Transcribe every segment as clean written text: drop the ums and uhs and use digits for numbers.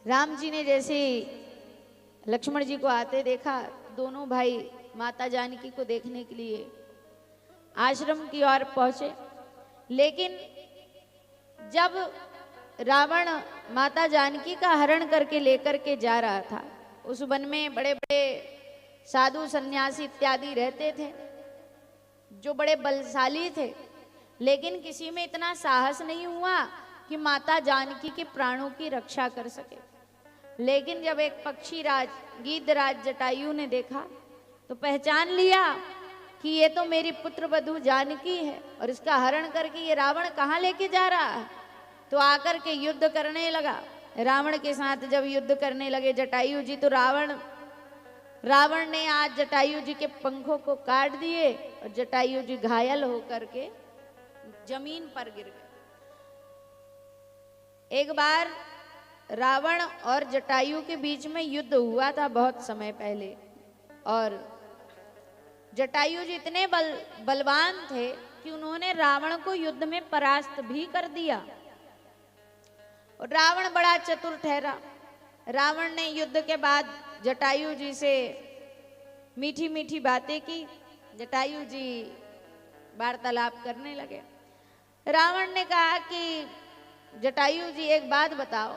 राम जी ने जैसे लक्ष्मण जी को आते देखा, दोनों भाई माता जानकी को देखने के लिए आश्रम की ओर पहुंचे। लेकिन जब रावण माता जानकी का हरण करके लेकर के जा रहा था, उस वन में बड़े बड़े साधु सन्यासी इत्यादि रहते थे जो बड़े बलशाली थे, लेकिन किसी में इतना साहस नहीं हुआ कि माता जानकी के प्राणों की रक्षा कर सके। लेकिन जब एक पक्षी राज गीधराज जटायु ने देखा तो पहचान लिया कि ये तो मेरी पुत्र वधू जानकी है और इसका हरण करके ये रावण कहाँ लेके जा रहा है। तो आकर के युद्ध करने लगा। रावण के साथ जब युद्ध करने लगे जटायु जी, तो रावण ने आज जटायु जी के पंखों को काट दिए और जटायु जी घायल होकर के जमीन पर गिर गए। एक बार रावण और जटायु के बीच में युद्ध हुआ था बहुत समय पहले, और जटायु जी इतने बलवान थे कि उन्होंने रावण को युद्ध में परास्त भी कर दिया। और रावण बड़ा चतुर ठहरा। रावण ने युद्ध के बाद जटायु जी से मीठी मीठी बातें की। जटायु जी वार्तालाप करने लगे। रावण ने कहा कि जटायु जी एक बात बताओ,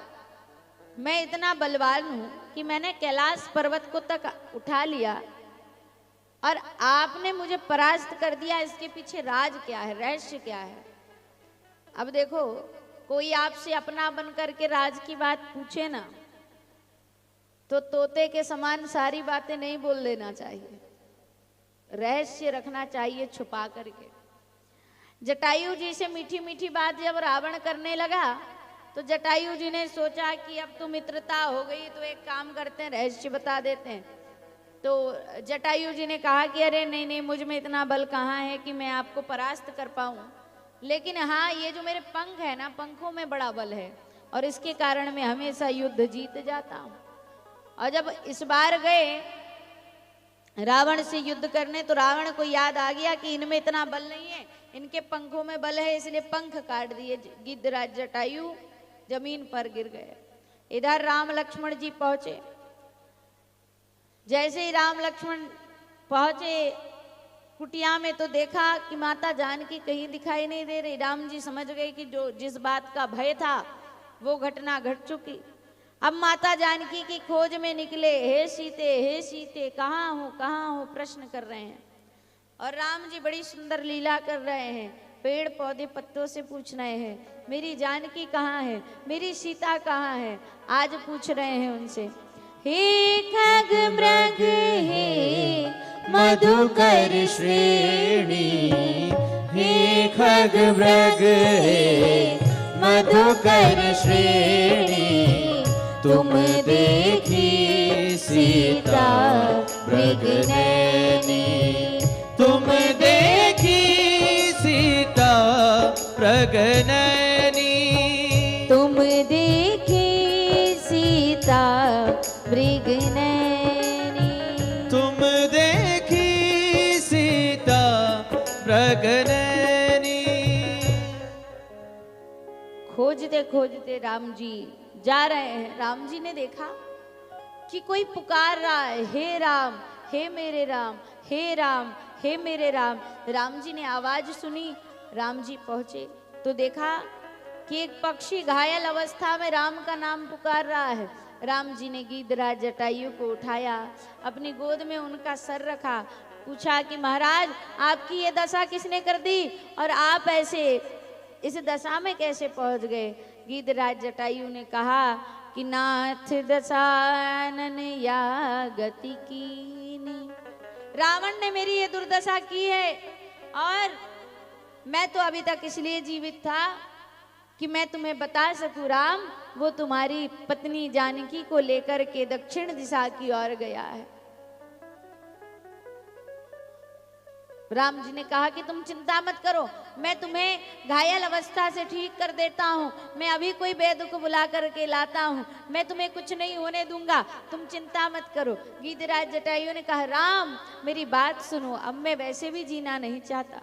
मैं इतना बलवान हूं कि मैंने कैलाश पर्वत को तक उठा लिया और आपने मुझे परास्त कर दिया, इसके पीछे राज क्या है, रहस्य क्या है? अब देखो, कोई आपसे अपना बन करके राज की बात पूछे ना, तो तोते के समान सारी बातें नहीं बोल देना चाहिए, रहस्य रखना चाहिए छुपा करके। जटायु जी से मीठी मीठी बात जब रावण करने लगा तो जटायु जी ने सोचा कि अब तो मित्रता हो गई, तो एक काम करते हैं, रहस्य बता देते हैं। तो जटायु जी ने कहा कि अरे नहीं नहीं, मुझ में इतना बल कहाँ है कि मैं आपको परास्त कर पाऊं, लेकिन हाँ, ये जो मेरे पंख है ना, पंखों में बड़ा बल है और इसके कारण मैं हमेशा युद्ध जीत जाता हूं। और जब इस बार गए रावण से युद्ध करने, तो रावण को याद आ गया कि इनमें इतना बल नहीं है, इनके पंखों में बल है, इसलिए पंख काट दिए। गिद्धराज जटायु जमीन पर गिर गए। इधर राम लक्ष्मण जी पहुंचे। जैसे ही राम लक्ष्मण पहुंचे कुटिया में, तो देखा कि माता जानकी कहीं दिखाई नहीं दे रही। राम जी समझ गए कि जो जिस बात का भय था वो घटना घट चुकी। अब माता जानकी की खोज में निकले। हे सीते कहाँ हो प्रश्न कर रहे हैं। और राम जी बड़ी सुंदर लीला कर रहे हैं, पेड़ पौधे पत्तों से पूछ रहे हैं मेरी जानकी कहाँ है, मेरी सीता कहाँ है, आज पूछ रहे हैं उनसे। हे खग मृग हे मधुकर श्रेणी, हे खग मृग हे मधुकर श्रेणी, तुम देखी सीता मृगनैनी, तुम देखी सीता मृगनैनी, तुम देखी सीता मृगनैनी, तुम देखी सीता मृगनैनी। खोजते खोजते राम जी जा रहे हैं। राम जी ने देखा कि कोई पुकार रहा है, हे राम, हे मेरे राम, हे राम, हे मेरे राम। राम जी ने आवाज सुनी। राम जी पहुंचे तो देखा कि एक पक्षी घायल अवस्था में राम का नाम पुकार रहा है। राम जी ने गिद्धराज जटायु को उठाया, अपनी गोद में उनका सर रखा, पूछा कि महाराज, आपकी ये दशा किसने कर दी और आप ऐसे इस दशा में कैसे पहुंच गए? गिद्धराज जटायु ने कहा कि नाथ दशानन या गति कीनी, रावण ने मेरी ये दुर्दशा की है और मैं तो अभी तक इसलिए जीवित था कि मैं तुम्हें बता सकूं राम, वो तुम्हारी पत्नी जानकी को लेकर के दक्षिण दिशा की ओर गया है। राम जी ने कहा कि तुम चिंता मत करो, मैं तुम्हें घायल अवस्था से ठीक कर देता हूँ, मैं अभी कोई वैद्य को बुला करके लाता हूँ, मैं तुम्हें कुछ नहीं होने दूंगा, तुम चिंता मत करो। गिद्धराज जटायु ने कहा राम मेरी बात सुनो, अब मैं वैसे भी जीना नहीं चाहता।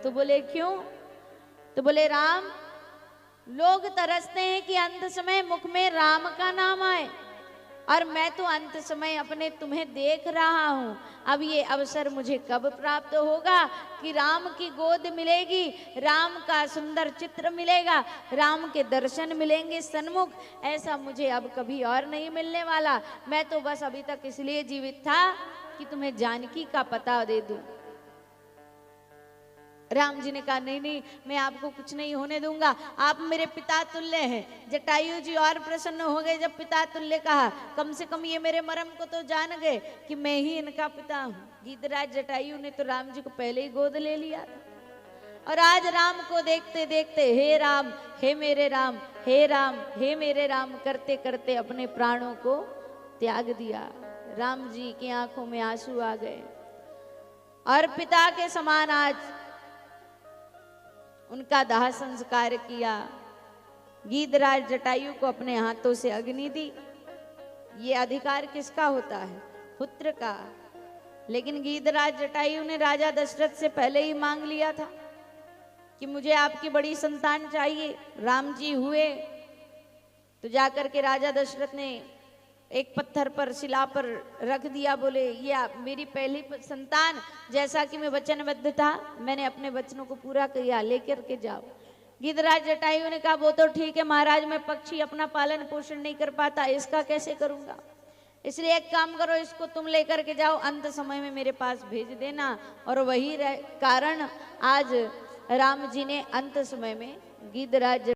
तो बोले क्यों? तो बोले राम, लोग तरसते हैं कि अंत समय मुख में राम का नाम और मैं तो अंत समय अपने तुम्हें देख रहा हूं। अब ये अवसर मुझे कब प्राप्त होगा कि राम की गोद मिलेगी, राम का सुंदर चित्र मिलेगा, राम के दर्शन मिलेंगे सन्मुख। ऐसा मुझे अब कभी और नहीं मिलने वाला। मैं तो बस अभी तक इसलिए जीवित था कि तुम्हें जानकी का पता दे दूं। राम जी ने कहा नहीं नहीं, मैं आपको कुछ नहीं होने दूंगा, आप मेरे पिता तुल्य हैं। जटायु जी और प्रसन्न हो गए जब पिता तुल्य कहा। कम से कम ये मेरे मर्म को तो जान गए कि मैं ही इनका पिता हूं। गीधराज जटायु ने तो राम जी को पहले ही गोद ले लिया था। और आज राम को देखते देखते हे राम, हे मेरे राम, हे राम, हे मेरे राम करते करते अपने प्राणों को त्याग दिया। राम जी की आंखों में आंसू आ गए और पिता के समान आज उनका दाह संस्कार किया। गीधराज जटायु को अपने हाथों से अग्नि दी। ये अधिकार किसका होता है? पुत्र का। लेकिन गीधराज जटायु ने राजा दशरथ से पहले ही मांग लिया था कि मुझे आपकी बड़ी संतान चाहिए। राम जी हुए तो जाकर के राजा दशरथ ने एक पत्थर पर, शिला पर रख दिया। बोले ये मेरी पहली संतान, जैसा कि मैं वचनबद्ध था, मैंने अपने वचनों को पूरा किया, लेकर के जाओ। गीधराज जटायु ने कहा वो तो ठीक है महाराज, मैं पक्षी अपना पालन पोषण नहीं कर पाता, इसका कैसे करूंगा? इसलिए एक काम करो, इसको तुम लेकर के जाओ, अंत समय में मेरे पास भेज देना। और वही कारण आज राम जी ने अंत समय में गीधराज